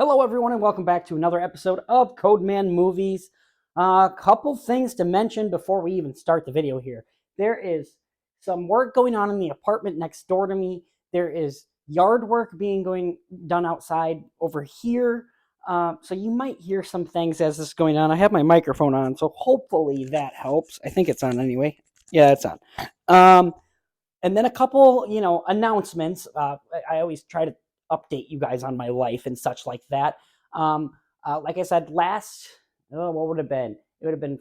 Hello, everyone, and welcome back to another episode of Codeman Movies. A couple things to mention before we even start the video here. There is some work going on in the apartment next door to me. There is yard work being done outside over here. So you might hear some things as this is going on. I have my microphone on, so hopefully that helps. I think it's on anyway. Yeah, it's on. And then a couple, announcements. I always try to update you guys on my life and such like that. Like I said, what would it have been? It would have been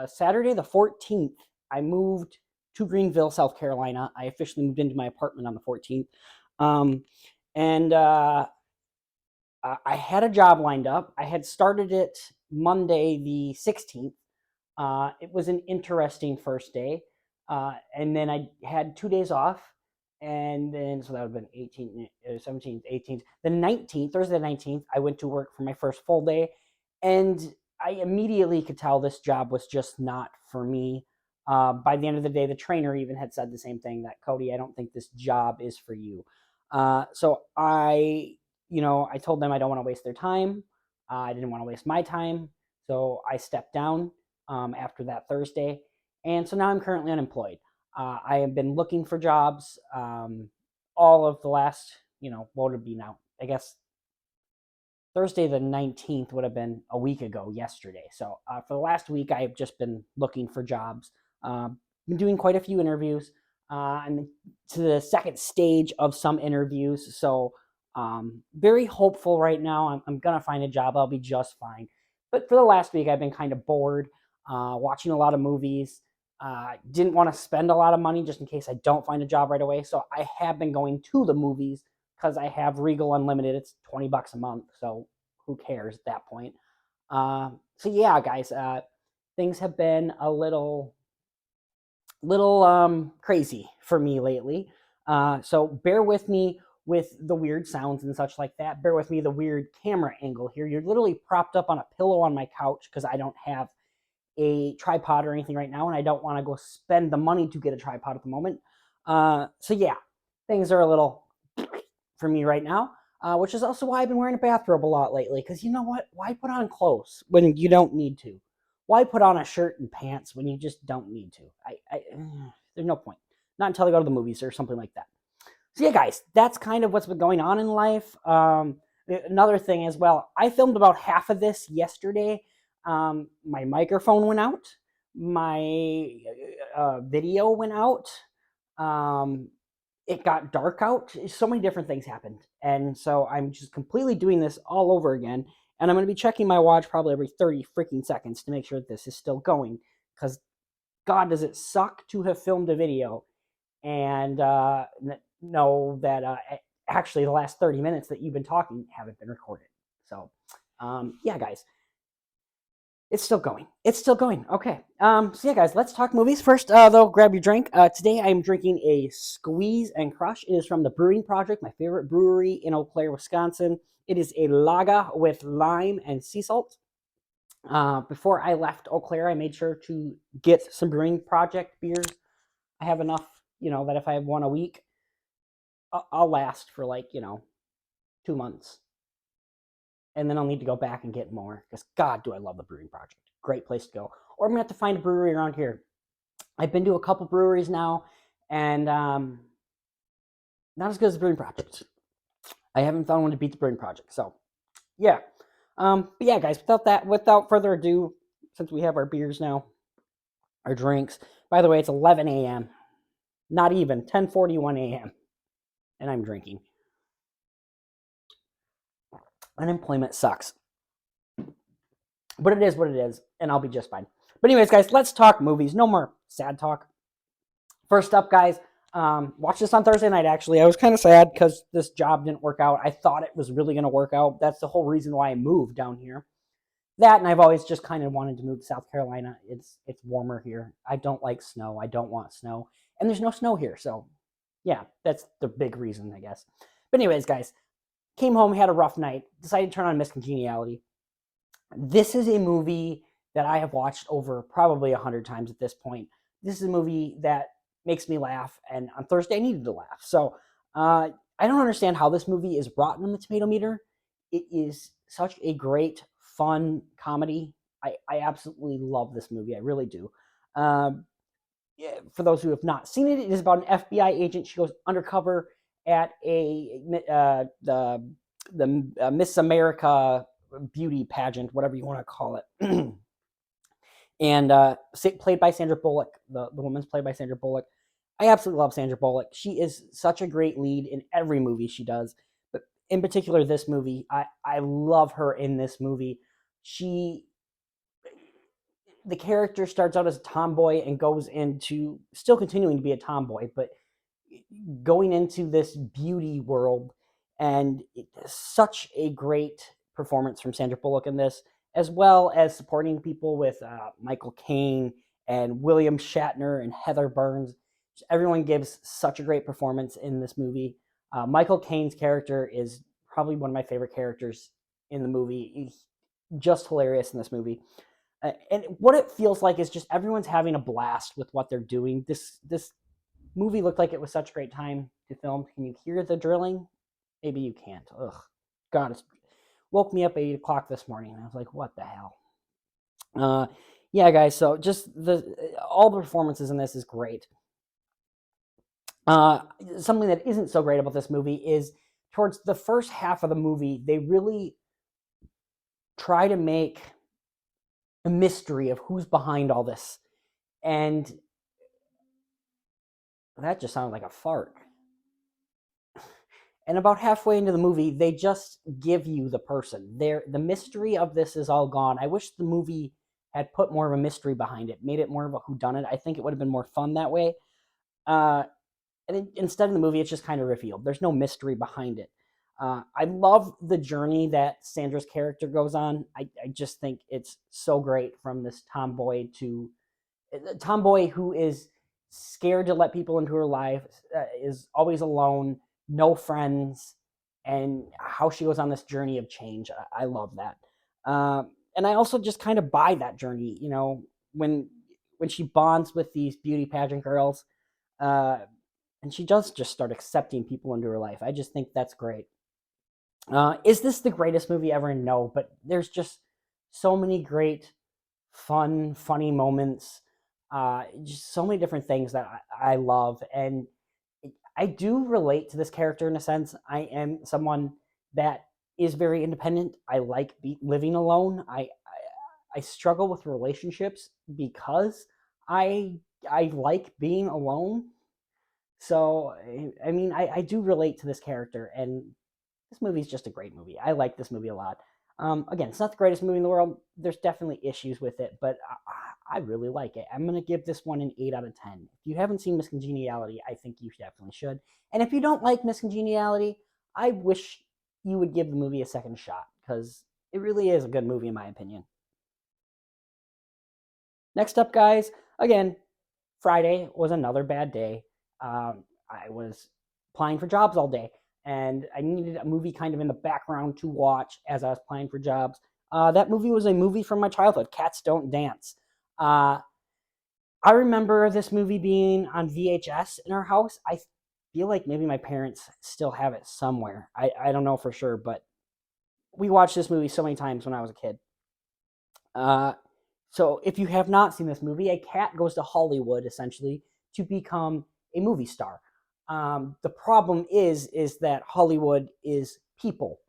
Saturday the 14th. I moved to Greenville, South Carolina. I officially moved into my apartment on the 14th. And I had a job lined up. I had started it Monday the 16th. It was an interesting first day. And then I had 2 days off. And then, so that would have been 18th, 17th, 18th. The 19th, Thursday the 19th, I went to work for my first full day. And I immediately could tell this job was just not for me. By the end of the day, the trainer even had said the same thing, that Cody, I don't think this job is for you. So I told them I don't want to waste their time. I didn't want to waste my time. So I stepped down after that Thursday. And so now I'm currently unemployed. I have been looking for jobs all of the last, what would it be now? I guess Thursday the 19th would have been a week ago yesterday. So for the last week, I have just been looking for jobs. Been doing quite a few interviews. I'm to the second stage of some interviews. So very hopeful right now. I'm going to find a job. I'll be just fine. But for the last week, I've been kind of bored, watching a lot of movies. Didn't want to spend a lot of money just in case I don't find a job right away. So I have been going to the movies because I have Regal Unlimited. It's $20 a month. So who cares at that point? So yeah, guys, things have been a little crazy for me lately. So bear with me with the weird sounds and such like that. Bear with me the weird camera angle here. You're literally propped up on a pillow on my couch because I don't have a tripod or anything right now, and I don't want to go spend the money to get a tripod at the moment. So yeah, things are a little for me right now, which is also why I've been wearing a bathrobe a lot lately, because you know what? Why put on clothes when you don't need to? Why put on a shirt and pants when you just don't need to? There's no point. Not until I go to the movies or something like that. So yeah, guys, that's kind of what's been going on in life. Another thing as well, I filmed about half of this yesterday. My microphone went out. My video went out. It got dark out. So many different things happened. And so I'm just completely doing this all over again. And I'm going to be checking my watch probably every 30 freaking seconds to make sure that this is still going. Because God, does it suck to have filmed a video and know that actually the last 30 minutes that you've been talking haven't been recorded. So yeah, guys, it's still going. It's still going. Okay. So yeah, guys, let's talk movies. First, though, grab your drink. Today I'm drinking a Squeeze and Crush. It is from the Brewing Project, my favorite brewery in Eau Claire, Wisconsin. It is a lager with lime and sea salt. Before I left Eau Claire, I made sure to get some Brewing Project beers. I have enough, that if I have one a week, I'll last for 2 months. And then I'll need to go back and get more, because God, do I love the Brewing Project. Great place to go. Or I'm going to have to find a brewery around here. I've been to a couple breweries now, and not as good as the Brewing Project. I haven't found one to beat the Brewing Project. So, yeah. But yeah, guys, without further ado, since we have our beers now, our drinks. By the way, it's 11 a.m. Not even 10:41 a.m. And I'm drinking. Unemployment sucks. But it is what it is, and I'll be just fine. But anyways, guys, let's talk movies. No more sad talk. First up, guys, watched this on Thursday night, actually. I was kind of sad because this job didn't work out. I thought it was really going to work out. That's the whole reason why I moved down here. That, and I've always just kind of wanted to move to South Carolina. It's warmer here. I don't like snow. I don't want snow. And there's no snow here, so yeah, that's the big reason, I guess. But anyways, guys, came home, had a rough night, decided to turn on Miss Congeniality. This is a movie that I have watched over probably 100 times at this point. This is a movie that makes me laugh, and on Thursday I needed to laugh. So I don't understand how this movie is rotten on the tomato meter. it is such a great, fun comedy. I absolutely love this movie. I really do. Um, yeah, for those who have not seen it, it is about an FBI agent. She goes undercover at the Miss America beauty pageant, whatever you want to call it. And played by Sandra Bullock. The woman's played by Sandra Bullock. I absolutely love Sandra Bullock. She is such a great lead in every movie she does, but in particular this movie, I love her in this movie. She The character starts out as a tomboy and goes into still continuing to be a tomboy, but going into this beauty world, and such a great performance from Sandra Bullock in this, as well as supporting people with Michael Caine and William Shatner and Heather Burns. Everyone gives such a great performance in this movie. Michael Caine's character is probably one of my favorite characters in the movie. He's just hilarious in this movie. And what it feels like is just everyone's having a blast with what they're doing. This movie looked like it was such a great time to film. Can you hear the drilling? Maybe you can't. Ugh, God, it woke me up at 8 o'clock this morning. I was like, what the hell? Yeah, guys. So just all the performances in this is great. Something that isn't so great about this movie is towards the first half of the movie, they really try to make a mystery of who's behind all this. And that just sounded like a fart. And about halfway into the movie, they just give you the person. The mystery of this is all gone. I wish the movie had put more of a mystery behind it, made it more of a whodunit. I think it would have been more fun that way. And instead of the movie, it's just kind of revealed. There's no mystery behind it. I love the journey that Sandra's character goes on. I just think it's so great, from this tomboy who is scared to let people into her life, is always alone, no friends, and how she goes on this journey of change. I love that. And I also just kind of buy that journey, when she bonds with these beauty pageant girls, and she does just start accepting people into her life. I just think that's great. Is this the greatest movie ever? No, but there's just so many great, fun, funny moments. Just so many different things that I love, and I do relate to this character in a sense. I am someone that is very independent. I like living alone. I struggle with relationships because I like being alone. So I mean, I do relate to this character, and this movie is just a great movie. I like this movie a lot. Again, it's not the greatest movie in the world. There's definitely issues with it, but I really like it. I'm going to give this one an 8 out of 10. If you haven't seen Miss Congeniality, I think you definitely should. And if you don't like Miss Congeniality, I wish you would give the movie a second shot, because it really is a good movie in my opinion. Next up, guys, again, Friday was another bad day. I was applying for jobs all day, and I needed a movie kind of in the background to watch as I was applying for jobs. That movie was a movie from my childhood, Cats Don't Dance. I remember this movie being on VHS in our house. I feel like maybe my parents still have it somewhere. I don't know for sure, but we watched this movie so many times when I was a kid. So if you have not seen this movie, a cat goes to Hollywood essentially to become a movie star. The problem is that Hollywood is people,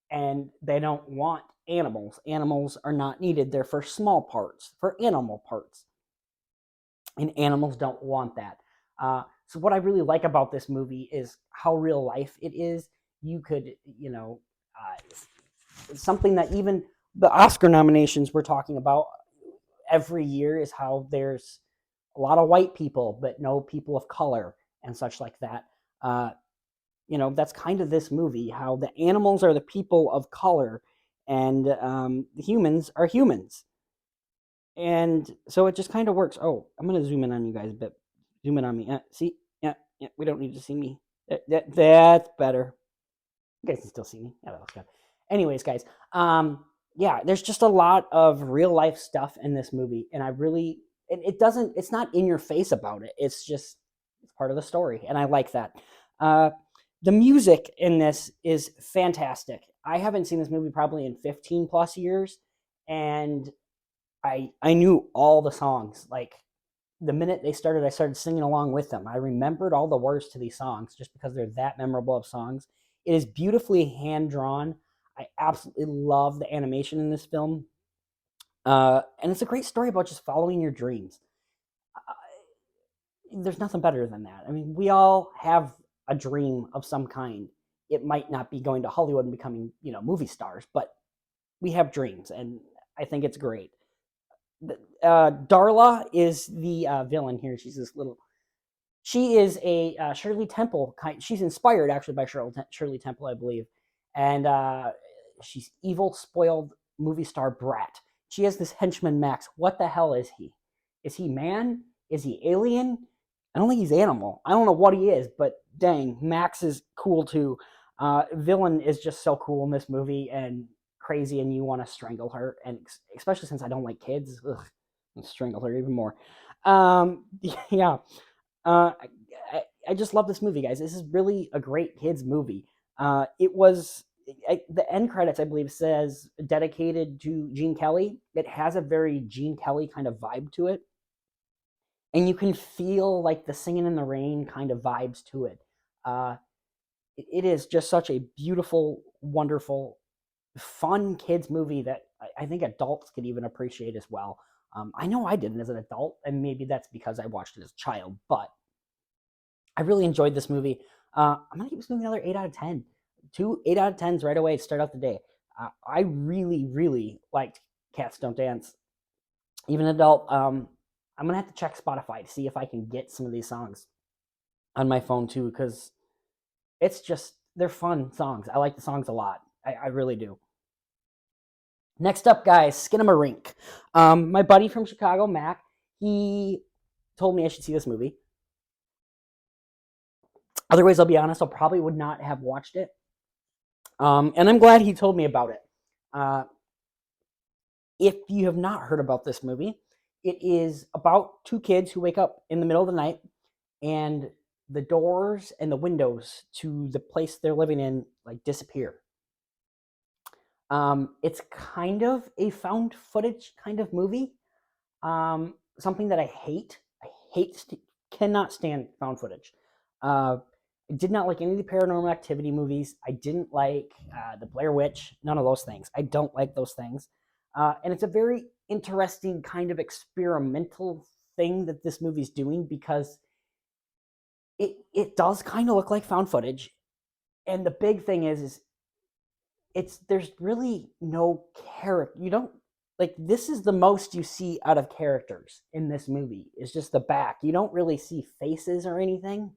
and they don't want animals. Animals are not needed. They're for small parts, for animal parts. And animals don't want that. So what I really like about this movie is how real life it is. You could, something that even the Oscar nominations we're talking about every year is how there's a lot of white people, but no people of color and such like that. That's kind of this movie, how the animals are the people of color, and the humans are humans. And so it just kind of works. Oh, I'm going to zoom in on you guys a bit. Zoom in on me. See? Yeah, we don't need to see me. That's better. You guys can still see me. Yeah, that looks good. Anyways, guys, yeah, there's just a lot of real life stuff in this movie, and it's not in your face about it. It's part of the story, and I like that. The music in this is fantastic. I haven't seen this movie probably in 15 plus years, and I knew all the songs. Like the minute they started, I started singing along with them. I remembered all the words to these songs just because they're that memorable of songs. It is beautifully hand drawn. I absolutely love the animation in this film. And it's a great story about just following your dreams. Uh, there's nothing better than that. I mean, we all have a dream of some kind. It might not be going to Hollywood and becoming, movie stars, but we have dreams, and I think it's great. Darla is the villain here. She's this little. She is a Shirley Temple kind. She's inspired actually by Shirley Temple, I believe, and she's evil, spoiled movie star brat. She has this henchman Max. What the hell is he? Is he man? Is he alien? I don't think he's animal. I don't know what he is, but dang, Max is cool too. Villain is just so cool in this movie and crazy, and you want to strangle her, and especially since I don't like kids, ugh, I'll strangle her even more. Yeah, uh, I just love this movie, guys. This is really a great kids movie. It was the end credits, I believe, says dedicated to Gene Kelly. It has a very Gene Kelly kind of vibe to it, and you can feel like the Singing in the Rain kind of vibes to it. Uh, it is just such a beautiful, wonderful, fun kids movie that I think adults could even appreciate as well. I know I didn't as an adult, and maybe that's because I watched it as a child, but I really enjoyed this movie. I'm gonna give this movie another 8 out of 10. Two 8 out of 10s right away to start out the day. I really, really liked Cats Don't Dance. Even adult, I'm gonna have to check Spotify to see if I can get some of these songs on my phone too, because it's just they're fun songs. I like the songs a lot. I really do. Next up, guys, Skinamarink. My buddy from Chicago, Mac, he told me I should see this movie. Otherwise, I'll be honest, I probably would not have watched it. And I'm glad he told me about it. Uh, if you have not heard about this movie, it is about two kids who wake up in the middle of the night and the doors and the windows to the place they're living in like disappear. It's kind of a found footage kind of movie. Something that I hate. I hate, cannot stand found footage. I did not like any of the Paranormal Activity movies. I didn't like the Blair Witch. None of those things. I don't like those things. And it's a very interesting kind of experimental thing that this movie's doing because it does kind of look like found footage. And the big thing is there's really no character. You don't like this is the most you see out of characters in this movie. It's just the back. You don't really see faces or anything.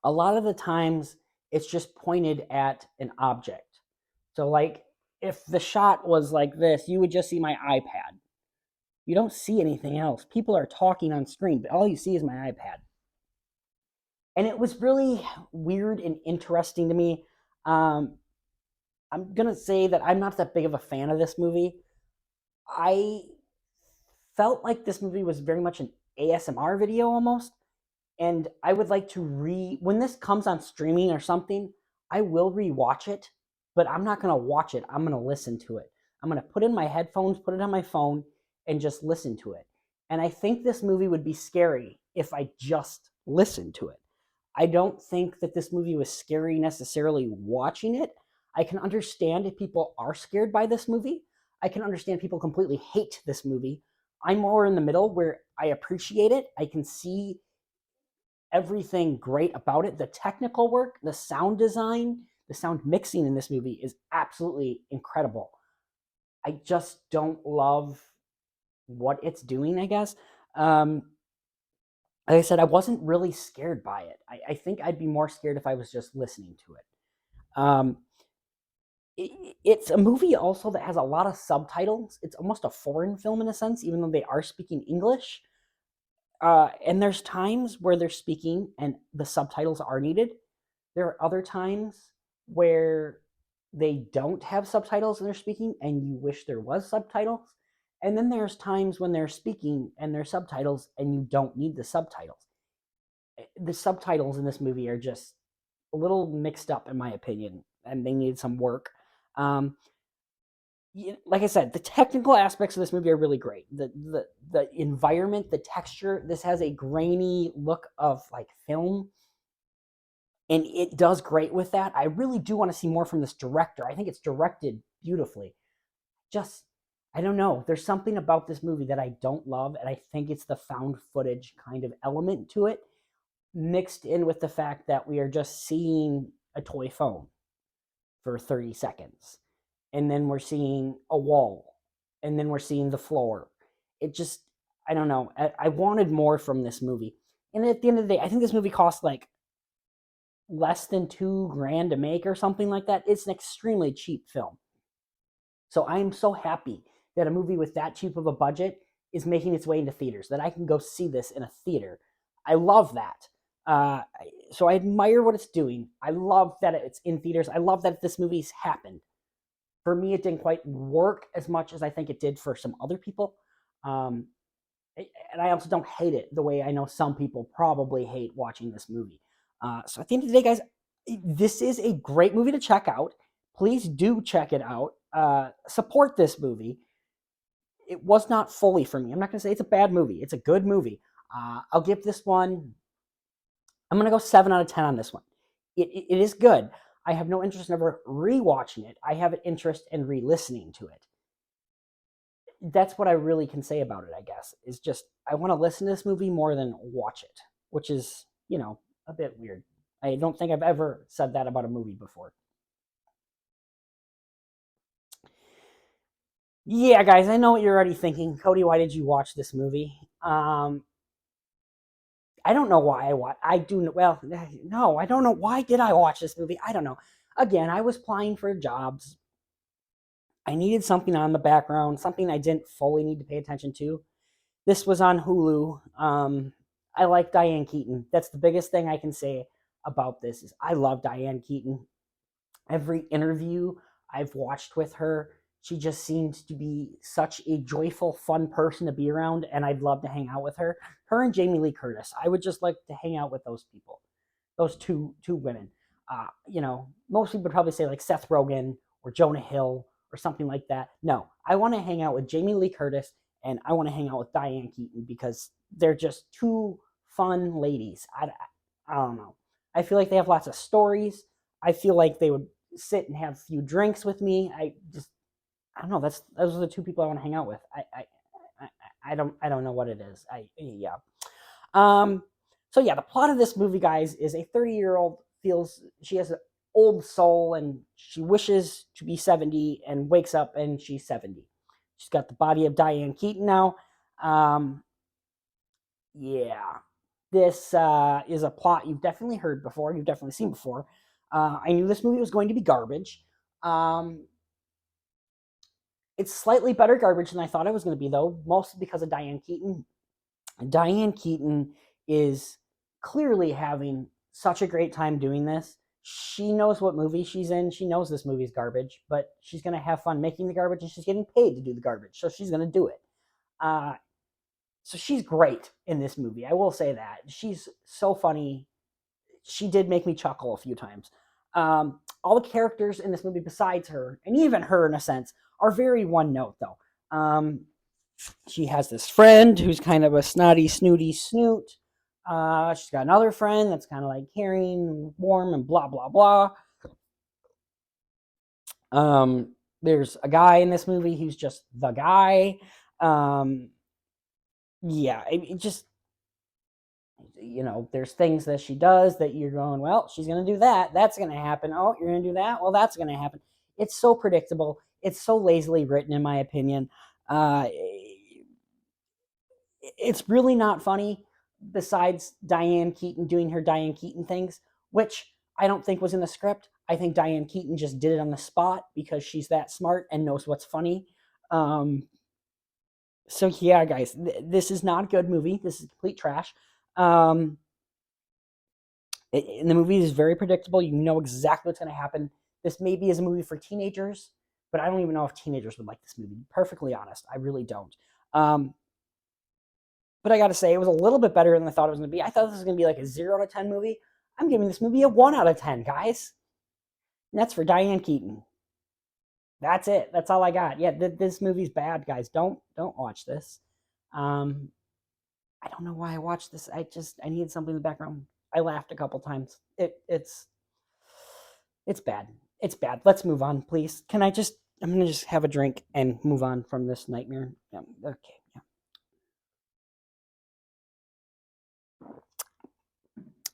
A lot of the times it's just pointed at an object. So like if the shot was like this, you would just see my iPad. You don't see anything else. People are talking on screen, but all you see is my iPad. And it was really weird and interesting to me. I'm gonna say that I'm not that big of a fan of this movie. I felt like this movie was very much an ASMR video almost, and I would like to when this comes on streaming or something, I will rewatch it, but I'm not gonna watch it. I'm gonna listen to it. I'm gonna put in my headphones, put it on my phone, and just listen to it. And I think this movie would be scary if I just listened to it. I don't think that this movie was scary necessarily watching it. I can understand if people are scared by this movie. I can understand people completely hate this movie. I'm more in the middle where I appreciate it. I can see everything great about it. The technical work, the sound design, the sound mixing in this movie is absolutely incredible. I just don't love what it's doing, I guess. Like I said, I wasn't really scared by it. I think I'd be more scared if I was just listening to it. Um, it's a movie also that has a lot of subtitles. It's almost a foreign film in a sense, even though they are speaking English. And there's times where they're speaking and the subtitles are needed. There are other times where they don't have subtitles and they're speaking and you wish there was subtitles. And then there's times when they're speaking and there's subtitles and you don't need the subtitles. The subtitles in this movie are just a little mixed up in my opinion. and they needed some work. Um, like I said, the technical aspects of this movie are really great. The environment, the texture. This has a grainy look of like film, and it does great with that. I really do want to see more from this director. I think it's directed beautifully. Just I don't know. There's something about this movie that I don't love, and I think it's the found footage kind of element to it, mixed in with the fact that we are just seeing a toy phone for 30 seconds. And then we're seeing a wall. And then we're seeing the floor. It just, I don't know. I wanted more from this movie. And at the end of the day, I think this movie cost like less than $2,000 to make or something like that. It's an extremely cheap film. So I am so happy that a movie with that cheap of a budget is making its way into theaters, that I can go see this in a theater. I love that. Uh, so I admire what it's doing. I love that it's in theaters. I love that this movie's happened. For me, it didn't quite work as much as I think it did for some other people. Um, and I also don't hate it the way I know some people probably hate watching this movie. So at the end of the day, guys, this is a great movie to check out. Please do check it out. Support this movie. It was not fully for me. I'm not going to say it's a bad movie. It's a good movie. I'll give this one, I'm going to go 7 out of 10 on this one. It is good. I have no interest in ever rewatching it. I have an interest in re-listening to it. That's what I really can say about it, I guess, is just I want to listen to this movie more than watch it, which is, a bit weird. I don't think I've ever said that about a movie before. Yeah, guys, I know what you're already thinking. Cody, why did you watch this movie? I don't know why I watch. I do well. No, I don't know why did I watch this movie. I don't know. Again, I was applying for jobs. I needed something on the background, something I didn't fully need to pay attention to. This was on Hulu. I like Diane Keaton. That's the biggest thing I can say about this is I love Diane Keaton. Every interview I've watched with her, she just seems to be such a joyful, fun person to be around, and I'd love to hang out with her. Her and Jamie Lee Curtis. I would just like to hang out with those people, those two women. Most people would probably say like Seth Rogen or Jonah Hill or something like that. No, I want to hang out with Jamie Lee Curtis and I want to hang out with Diane Keaton because they're just two fun ladies. I don't know. I feel like they have lots of stories. I feel like they would sit and have a few drinks with me. I don't know. Those are the two people I want to hang out with. I don't know what it is. Yeah. Um. So yeah, the plot of this movie, guys, is a 30-year-old feels she has an old soul and she wishes to be 70 and wakes up and she's 70. She's got the body of Diane Keaton now. Um. Yeah. This is a plot you've definitely heard before. You've definitely seen before. I knew this movie was going to be garbage. Um, it's slightly better garbage than I thought it was going to be, though, mostly because of Diane Keaton. Diane Keaton is clearly having such a great time doing this. She knows what movie she's in. She knows this movie's garbage, but she's going to have fun making the garbage and she's getting paid to do the garbage. So she's going to do it. Uh, so she's great in this movie. I will say that. She's so funny. She did make me chuckle a few times. All the characters in this movie besides her, and even her in a sense, are very one note though. She has this friend who's kind of a snotty, snooty snoot. She's got another friend that's kind of like caring, warm, and blah blah blah. There's a guy in this movie who's just the guy. Yeah, it just there's things that she does that you're going, well, she's going to do that. That's going to happen. Oh, you're going to do that. Well, that's going to happen. It's so predictable. It's so lazily written, in my opinion. Uh, it's really not funny besides Diane Keaton doing her Diane Keaton things, which I don't think was in the script. I think Diane Keaton just did it on the spot because she's that smart and knows what's funny. So yeah, guys, this is not a good movie. This is complete trash. Um, and the movie is very predictable. You know exactly what's going to happen. This maybe is a movie for teenagers, but I don't even know if teenagers would like this movie. To be perfectly honest, I really don't. But I got to say, it was a little bit better than I thought it was going to be. I thought this was going to be like a 0 out of 10 movie. I'm giving this movie a 1 out of 10, guys. And that's for Diane Keaton. That's it. That's all I got. Yeah, this movie's bad, guys. Don't watch this. Um, I don't know why I watched this. I needed something in the background. I laughed a couple times. It's bad. It's bad. Let's move on, please. Can I just? I'm gonna just have a drink and move on from this nightmare. Yeah, okay. Yeah.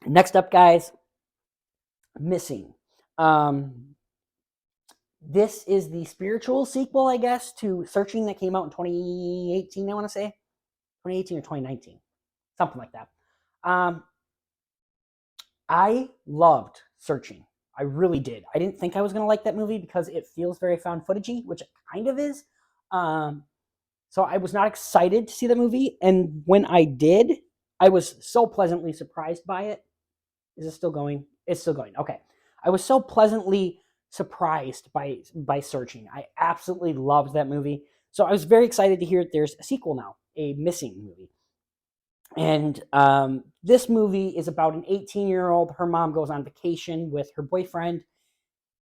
Next up, guys. Missing. Um, this is the spiritual sequel, I guess, to Searching that came out in 2018. I want to say 2018 or 2019, something like that. I loved Searching. I really did. I didn't think I was going to like that movie because it feels very found footagey, which it kind of is. So I was not excited to see the movie, and when I did, I was so pleasantly surprised by it. Is it still going? It's still going. Okay. I was so pleasantly surprised by Searching. I absolutely loved that movie. So I was very excited to hear that there's a sequel now, a Missing movie. And this movie is about an 18-year-old. Her mom goes on vacation with her boyfriend.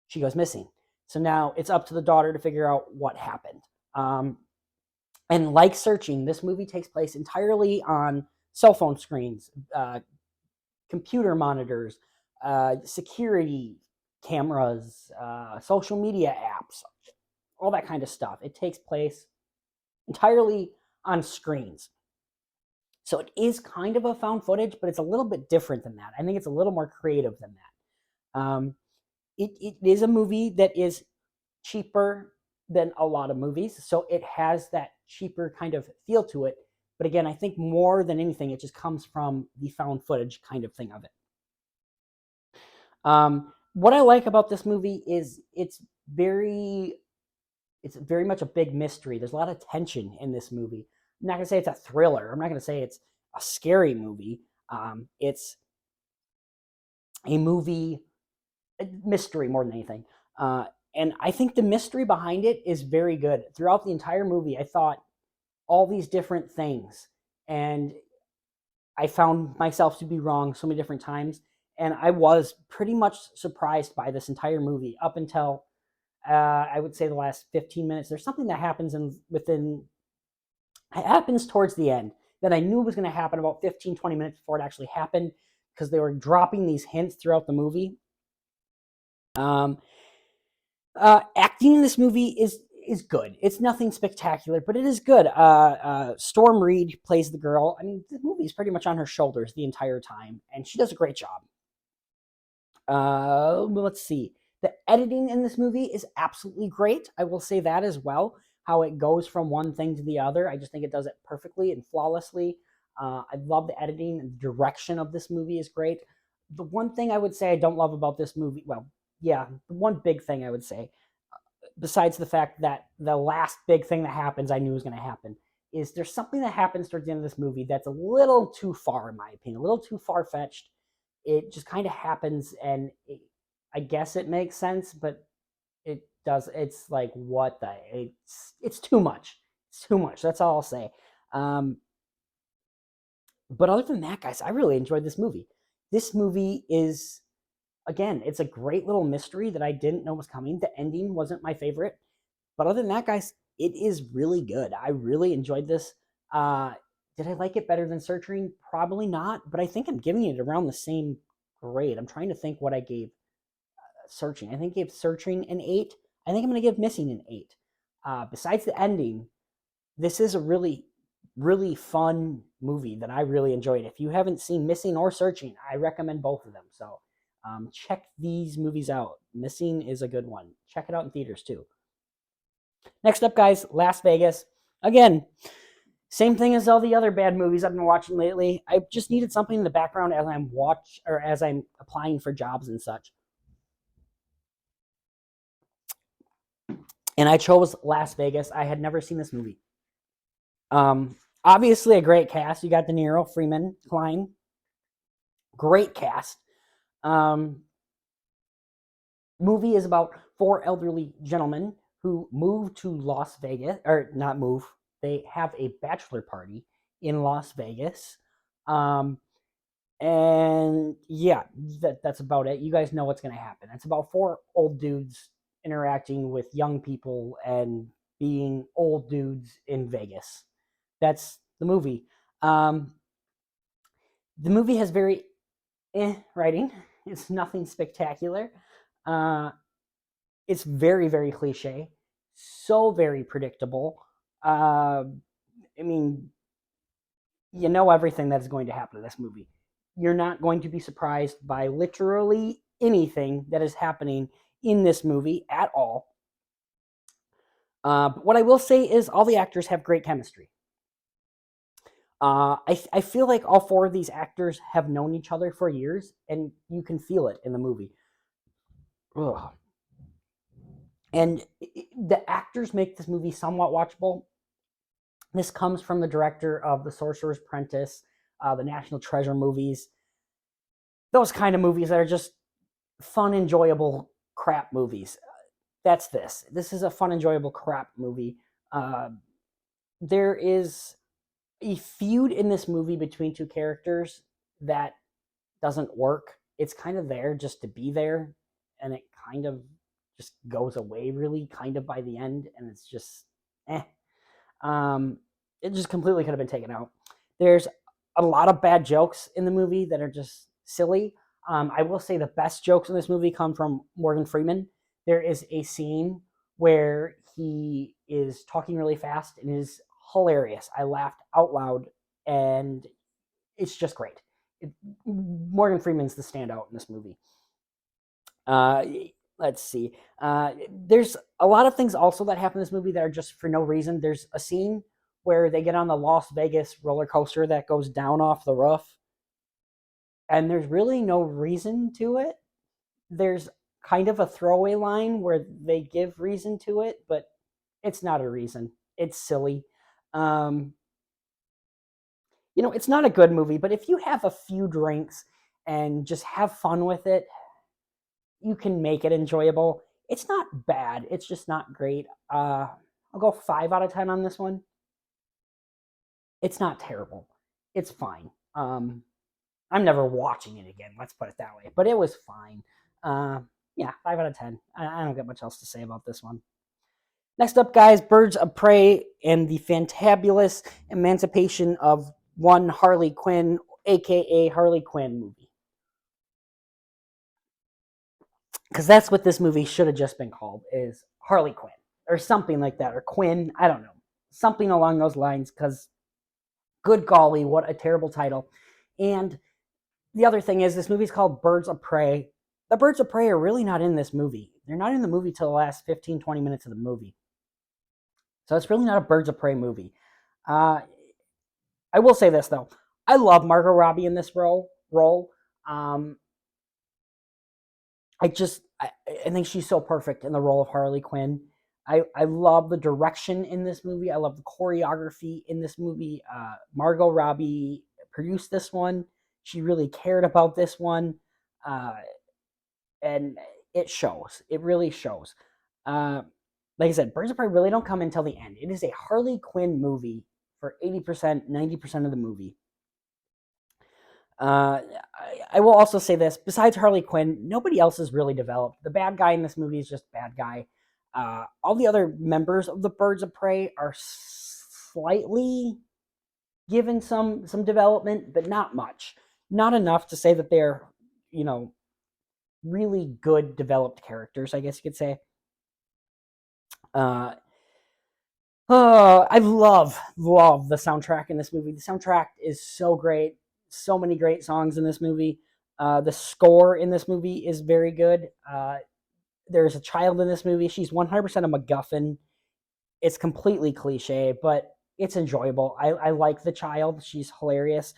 She goes missing. So now it's up to the daughter to figure out what happened. And like Searching, this movie takes place entirely on cell phone screens, computer monitors, security cameras, social media apps, all that kind of stuff. It takes place entirely on screens. So it is kind of a found footage, but it's a little bit different than that. I think it's a little more creative than that. It is a movie that is cheaper than a lot of movies, so it has that cheaper kind of feel to it. But again, I think more than anything, it just comes from the found footage kind of thing of it. What I like about this movie is it's very much a big mystery. There's a lot of tension in this movie. I'm not gonna say it's a thriller. I'm not gonna say it's a scary movie. It's a movie a mystery more than anything. And I think the mystery behind it is very good. Throughout the entire movie, I thought all these different things, and I found myself to be wrong so many different times. And I was pretty much surprised by this entire movie up until I would say the last 15 minutes. There's something that happens it happens towards the end that I knew was going to happen about 15, 20 minutes before it actually happened because they were dropping these hints throughout the movie. Acting in this movie is good. It's nothing spectacular, but it is good. Storm Reed plays the girl. I mean, the movie is pretty much on her shoulders the entire time, and she does a great job. Let's see. The editing in this movie is absolutely great. I will say that as well. How it goes from one thing to the other. I just think it does it perfectly and flawlessly. I love the editing and the direction of this movie is great. The one thing I would say I don't love about this movie, well, yeah, the one big thing I would say, besides the fact that the last big thing that happens I knew was going to happen, is there's something that happens towards the end of this movie that's a little too far, in my opinion, a little too far fetched. It just kind of happens, and I guess it makes sense, but it does. It's like what the? It's too much. It's too much. That's all I'll say. But other than that, guys, I really enjoyed this movie. This movie is, again, it's a great little mystery that I didn't know was coming. The ending wasn't my favorite, but other than that, guys, it is really good. I really enjoyed this. Did I like it better than Searching? Probably not, but I think I'm giving it around the same grade. I'm trying to think what I gave Searching. I think I gave Searching an 8. I think I'm going to give Missing an 8. Besides the ending, this is a really, really fun movie that I really enjoyed. If you haven't seen Missing or Searching, I recommend both of them. So check these movies out. Missing is a good one. Check it out in theaters too. Next up, guys, Las Vegas. Again, same thing as all the other bad movies I've been watching lately. I just needed something in the background as I'm applying for jobs and such. And I chose Las Vegas. I had never seen this movie. Obviously a great cast. You got De Niro, Freeman, Klein. Great cast. Movie is about 4 elderly gentlemen who move to Las Vegas, or not move. They have a bachelor party in Las Vegas. And yeah, that's about it. You guys know what's going to happen. It's about four old dudes interacting with young people and being old dudes in Vegas. That's the movie. Um, the movie has very writing. It's nothing spectacular. Uh, it's very, very cliche. So very predictable. I mean, you know everything that's going to happen in this movie. You're not going to be surprised by literally anything that is happening in this movie at all. But what I will say is all the actors have great chemistry. I feel like all four of these actors have known each other for years, and you can feel it in the movie. Ugh. And the actors make this movie somewhat watchable. This comes from the director of The Sorcerer's Apprentice, the National Treasure movies, those kind of movies that are just fun, enjoyable crap movies. That's this. This is a fun, enjoyable crap movie. There is a feud in this movie between two characters that doesn't work. It's kind of there just to be there, and it kind of just goes away really kind of by the end, and it's just eh. It just completely could have been taken out. There's a lot of bad jokes in the movie that are just silly. I will say the best jokes in this movie come from Morgan Freeman. There is a scene where he is talking really fast and it is hilarious. I laughed out loud, and it's just great. Morgan Freeman's the standout in this movie. Uh, let's see. There's a lot of things also that happen in this movie that are just for no reason. There's a scene where they get on the Las Vegas roller coaster that goes down off the roof, and there's really no reason to it. There's kind of a throwaway line where they give reason to it, but it's not a reason. It's silly. Um, it's not a good movie, but if you have a few drinks and just have fun with it, you can make it enjoyable. It's not bad. It's just not great. I'll go 5 out of 10 on this one. It's not terrible. It's fine. I'm never watching it again. Let's put it that way. But it was fine. Yeah, 5 out of 10. I don't get much else to say about this one. Next up, guys, Birds of Prey and the fantabulous emancipation of one Harley Quinn, aka Harley Quinn movie. Because that's what this movie should have just been called, is Harley Quinn or something like that, or Quinn. I don't know, something along those lines. Because good golly, what a terrible title. And the other thing is, this movie's called Birds of Prey. The Birds of Prey are really not in this movie. They're not in the movie till the last 15-20 minutes of the movie. So it's really not a Birds of Prey movie. I will say this though, I love Margot Robbie in this role. I think she's so perfect in the role of Harley Quinn. I love the direction in this movie. I love the choreography in this movie. Margot Robbie produced this one. She really cared about this one. And it shows. It really shows. Like I said, Birds of Prey really don't come until the end. It is a Harley Quinn movie for 80%, 90% of the movie. I will also say this. Besides Harley Quinn, nobody else is really developed. The bad guy in this movie is just bad guy. All the other members of the Birds of Prey are slightly given some development, but not much. Not enough to say that they're, really good developed characters, I guess you could say. I love the soundtrack in this movie. The soundtrack is so great. So many great songs in this movie. The score in this movie is very good. There's a child in this movie. She's 100% a MacGuffin. It's completely cliche, but it's enjoyable. I like the child. She's hilarious.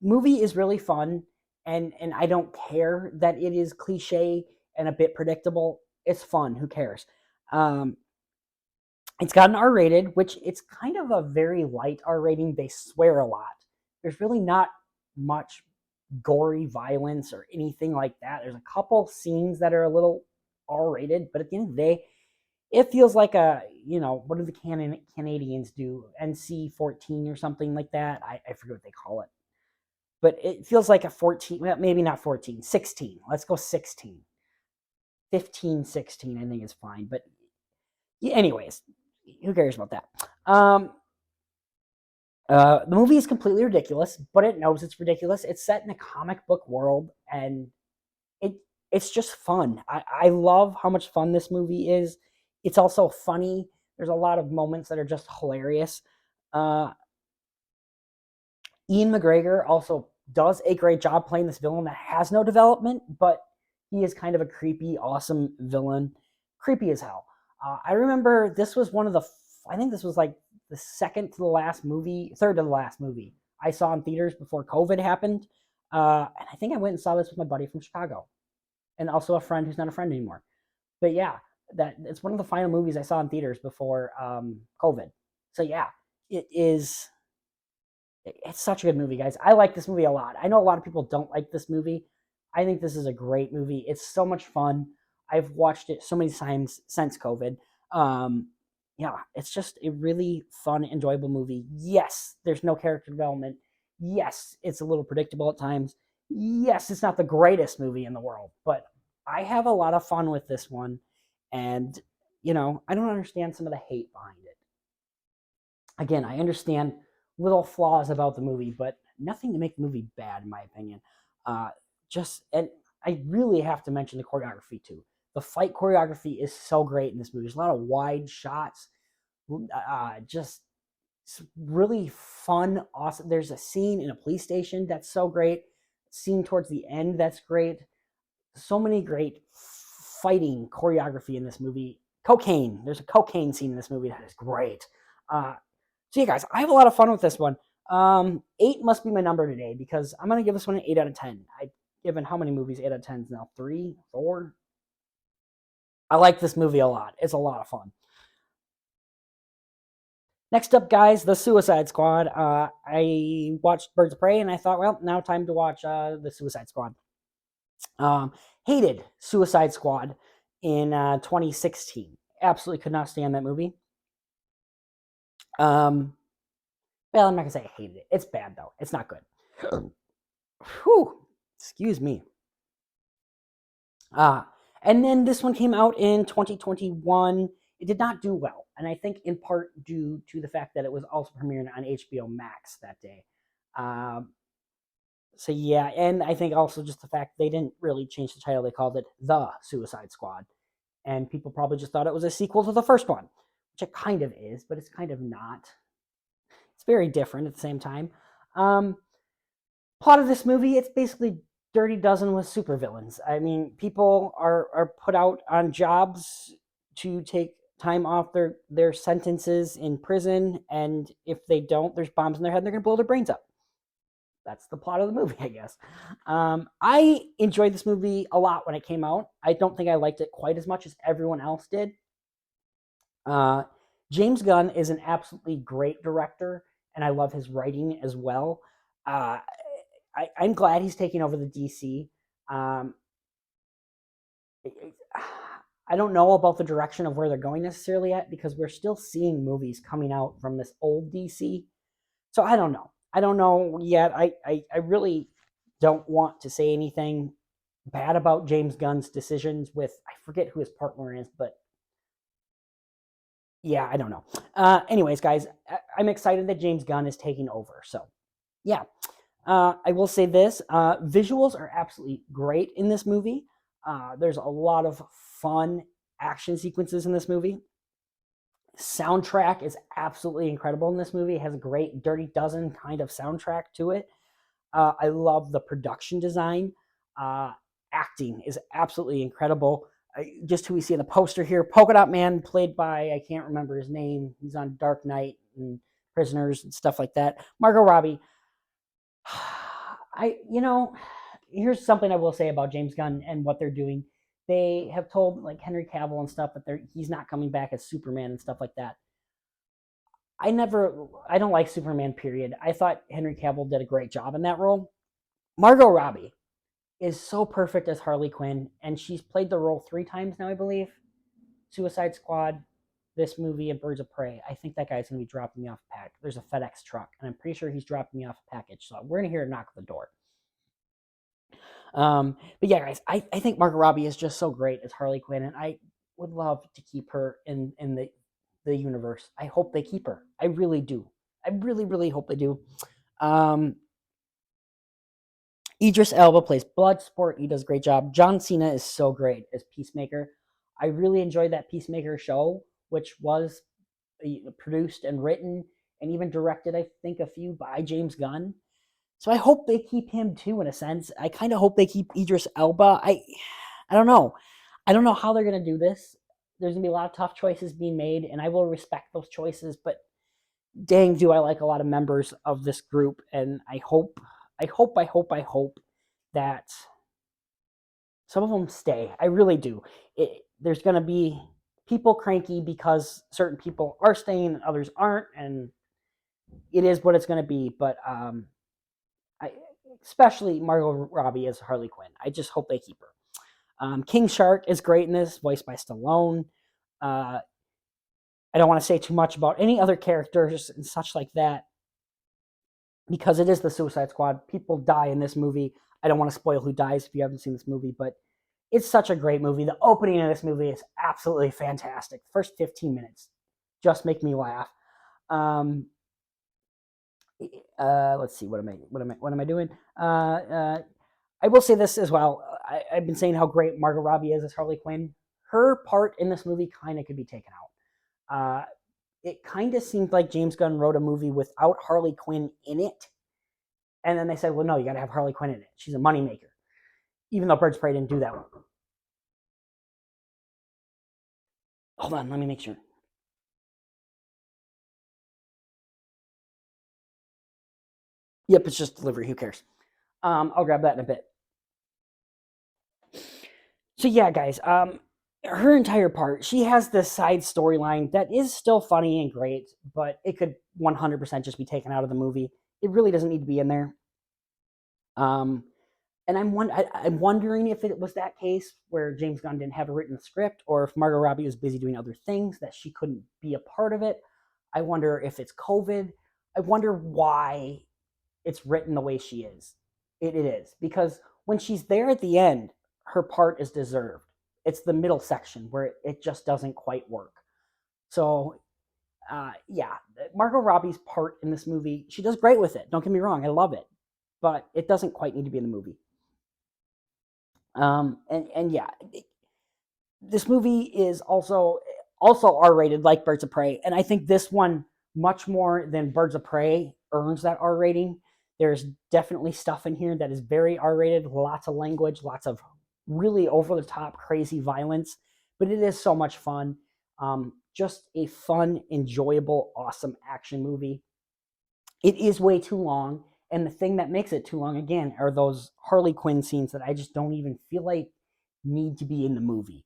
Movie is really fun, and I don't care that it is cliche and a bit predictable. It's fun. Who cares? It's got an R rated, which it's kind of a very light R rating. They swear a lot. There's really not much gory violence or anything like that. There's a couple scenes that are a little R rated, but at the end of the day, it feels like what do the Canadians do? NC-14 or something like that. I forget what they call it. but it feels like a 14, well, maybe not 14, 16. Let's go 16. 15, 16, I think is fine. But yeah, anyways, who cares about that? The movie is completely ridiculous, but it knows it's ridiculous. It's set in a comic book world, and it it's just fun. I love how much fun this movie is. It's also funny. There's a lot of moments that are just hilarious. Uh, Ian McGregor also does a great job playing this villain that has no development, but he is kind of a creepy, awesome villain. Creepy as hell. I remember this was one of the, I think this was like the second to the last movie, third to the last movie I saw in theaters before COVID happened. And I think I went and saw this with my buddy from Chicago and also a friend who's not a friend anymore. But yeah, that it's one of the final movies I saw in theaters before COVID. So yeah, it is it's such a good movie, guys. I like this movie a lot. I know a lot of people don't like this movie. I think this is a great movie. It's so much fun. I've watched it so many times since COVID. Um, yeah, it's just a really fun, enjoyable movie. Yes, there's no character development. Yes, it's a little predictable at times. Yes, it's not the greatest movie in the world, but I have a lot of fun with this one. And, I don't understand some of the hate behind it. Again, I understand little flaws about the movie, but nothing to make the movie bad, in my opinion. Uh, and I really have to mention the choreography too. The fight choreography is so great in this movie. There's a lot of wide shots, just really fun, awesome. There's a scene in a police station that's so great. Scene towards the end that's great. So many great fighting choreography in this movie. Cocaine. There's a cocaine scene in this movie that is great. So yeah, guys, I have a lot of fun with this one. 8 must be my number today because I'm gonna give this one an 8 out of 10. I've given how many movies 8 out of 10s now? 3, 4. I like this movie a lot. It's a lot of fun. Next up, guys, The Suicide Squad. I watched Birds of Prey and I thought, well, now time to watch The Suicide Squad. Hated Suicide Squad in 2016. Absolutely could not stand that movie. Well, I'm not gonna say I hated it. It's bad though. It's not good. Whew. Excuse me. And then this one came out in 2021. It did not do well, and I think in part due to the fact that it was also premiering on HBO Max that day. So yeah, and I think also just the fact they didn't really change the title. They called it The Suicide Squad, and people probably just thought it was a sequel to the first one, which it kind of is, but it's kind of not. It's very different at the same time. Plot of this movie, it's basically Dirty Dozen with supervillains. I mean, people are put out on jobs to take time off their sentences in prison, and if they don't, there's bombs in their head and they're going to blow their brains up. That's the plot of the movie, I guess. I enjoyed this movie a lot when it came out. I don't think I liked it quite as much as everyone else did. James Gunn is an absolutely great director, and I love his writing as well. Uh, I'm glad he's taking over the DC. Um, I don't know about the direction of where they're going necessarily yet because we're still seeing movies coming out from this old DC. So I don't know. I don't know yet. I really don't want to say anything bad about James Gunn's decisions with, I forget who his partner is, but yeah, I don't know. Anyways, guys, I'm excited that James Gunn is taking over. So yeah. I will say this, visuals are absolutely great in this movie. There's a lot of fun action sequences in this movie. Soundtrack is absolutely incredible in this movie. It has a great Dirty Dozen kind of soundtrack to it. I love the production design. Acting is absolutely incredible. Just who we see in the poster here, Polka Dot Man, played by, I can't remember his name. He's on Dark Knight and Prisoners and stuff like that. Margot Robbie. Here's something I will say about James Gunn and what they're doing. They have told like Henry Cavill and stuff that he's not coming back as Superman and stuff like that. I don't like Superman, period. I thought Henry Cavill did a great job in that role. Margot Robbie is so perfect as Harley Quinn, and she's played the role 3 times now, I believe. Suicide Squad, this movie and Birds of Prey, I think that guy's going to be dropping me off a pack. There's a FedEx truck, and I'm pretty sure he's dropping me off a package. So we're going to hear a knock at the door. But yeah, guys, I think Margot Robbie is just so great as Harley Quinn, and I would love to keep her in the universe. I hope they keep her. I really do. I really, really hope they do. Idris Elba plays Bloodsport. He does a great job. John Cena is so great as Peacemaker. I really enjoyed that Peacemaker show, which was produced and written and even directed, I think, a few by James Gunn. So I hope they keep him too, in a sense. I kind of hope they keep Idris Elba. I don't know. I don't know how they're going to do this. There's going to be a lot of tough choices being made, and I will respect those choices, but dang, do I like a lot of members of this group, and I hope that some of them stay. I really do. There's going to be people cranky because certain people are staying and others aren't, and it is what it's going to be. But especially Margot Robbie as Harley Quinn. I just hope they keep her. King Shark is great in this, voiced by Stallone. I don't want to say too much about any other characters and such like that, because it is the Suicide Squad. People die in this movie. I don't want to spoil who dies if you haven't seen this movie, but it's such a great movie. The opening of this movie is absolutely fantastic. First 15 minutes just make me laugh. Let's see, what am I doing? I will say this as well. I've been saying how great Margot Robbie is as Harley Quinn. Her part in this movie kind of could be taken out. It kind of seemed like James Gunn wrote a movie without Harley Quinn in it. And then they said, well, no, you got to have Harley Quinn in it. She's a moneymaker. Even though Birds of Prey didn't do that one. Hold on, let me make sure. Yep, it's just delivery. Who cares? I'll grab that in a bit. So yeah, guys, her entire part, she has this side storyline that is still funny and great, but it could 100% just be taken out of the movie. It really doesn't need to be in there. And I'm wondering if it was that case where James Gunn didn't have a written script, or if Margot Robbie was busy doing other things that she couldn't be a part of it. I wonder if it's COVID. I wonder why it's written the way she is. It is because when she's there at the end, her part is deserved. It's the middle section where it just doesn't quite work. So, yeah, Margot Robbie's part in this movie, she does great with it. Don't get me wrong, I love it, but it doesn't quite need to be in the movie. And yeah, this movie is also R-rated, like Birds of Prey, and I think this one, much more than Birds of Prey, earns that R rating. There's definitely stuff in here that is very R-rated, lots of language, lots of really over-the-top, crazy violence, but it is so much fun. Just a fun, enjoyable, awesome action movie. It is way too long, and the thing that makes it too long, again, are those Harley Quinn scenes that I just don't even feel like need to be in the movie.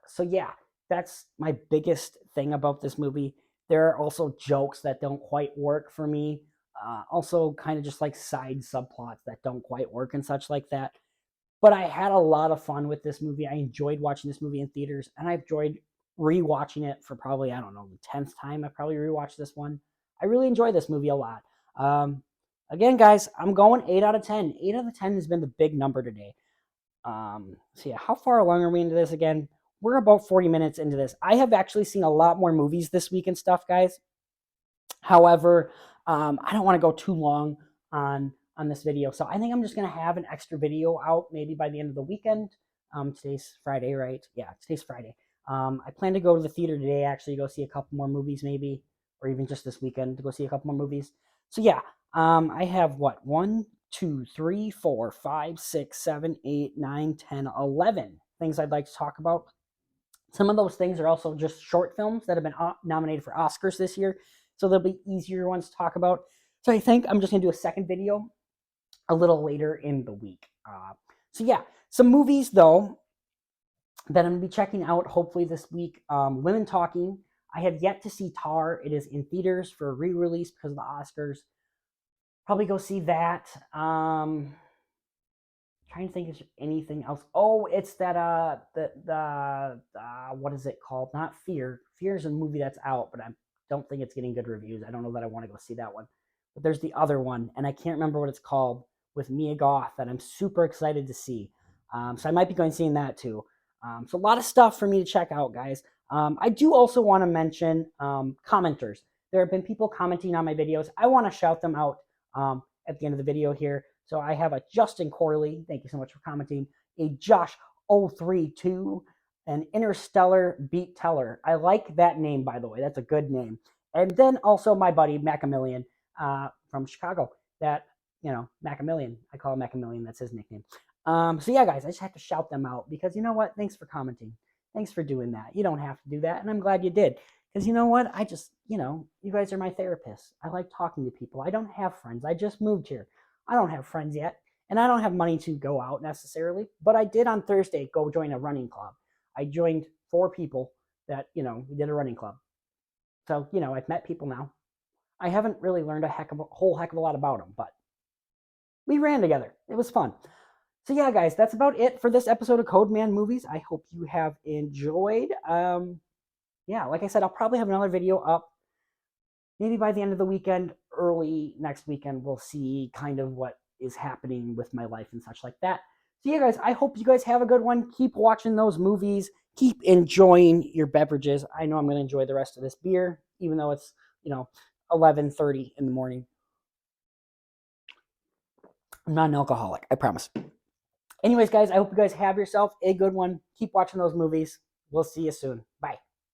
So yeah, that's my biggest thing about this movie. There are also jokes that don't quite work for me. Also kind of just like side subplots that don't quite work and such like that. But I had a lot of fun with this movie. I enjoyed watching this movie in theaters, and I enjoyed rewatching it for probably, I don't know, the 10th time I probably rewatched this one. I really enjoy this movie a lot. Again, guys, I'm going 8 out of 10. 8 out of 10 has been the big number today. So yeah, how far along are we into this again? We're about 40 minutes into this. I have actually seen a lot more movies this week and stuff, guys. However, I don't want to go too long on this video, so I think I'm just going to have an extra video out maybe by the end of the weekend. Today's Friday, right? Yeah, today's Friday. I plan to go to the theater today, actually, go see a couple more movies maybe, or even just this weekend to go see a couple more movies. So yeah, I have what? 1, 2, 3, 4, 5, 6, 7, 8, 9, 10, 11 things I'd like to talk about. Some of those things are also just short films that have been nominated for Oscars this year, so they'll be easier ones to talk about. So I think I'm just going to do a second video a little later in the week. So yeah, some movies, though, that I'm going to be checking out hopefully this week. Women Talking. I have yet to see Tar. It is in theaters for a re-release because of the Oscars. Probably go see that. Trying to think, is there anything else? Oh, it's that what is it called? Not Fear. Fear is a movie that's out, but I don't think it's getting good reviews. I don't know that I want to go see that one. But there's the other one, and I can't remember what it's called, with Mia Goth, that I'm super excited to see. So I might be going seeing that too. So a lot of stuff for me to check out, guys. I do also want to mention commenters. There have been people commenting on my videos. I want to shout them out at the end of the video here. So I have a Justin Corley, thank you so much for commenting, a Josh 032, an Interstellar Beat Teller. I like that name, by the way. That's a good name. And then also my buddy Macamillion from Chicago. That, Macamillion. I call him Macamillion. That's his nickname. So yeah, guys, I just have to shout them out because you know what? Thanks for commenting. Thanks for doing that. You don't have to do that, and I'm glad you did. Because you know what? I just, you guys are my therapists. I like talking to people. I don't have friends. I just moved here. I don't have friends yet, and I don't have money to go out necessarily, but I did on Thursday go join a running club. I joined 4 people that, we did a running club. So, I've met people now. I haven't really learned a whole heck of a lot about them, but we ran together. It was fun. So yeah, guys, that's about it for this episode of Code Man Movies. I hope you have enjoyed. Yeah, like I said, I'll probably have another video up maybe by the end of the weekend, early next weekend. We'll see kind of what is happening with my life and such like that. So yeah, guys, I hope you guys have a good one. Keep watching those movies. Keep enjoying your beverages. I know I'm going to enjoy the rest of this beer, even though it's, 11:30 in the morning. I'm not an alcoholic, I promise. Anyways, guys, I hope you guys have yourself a good one. Keep watching those movies. We'll see you soon. Bye.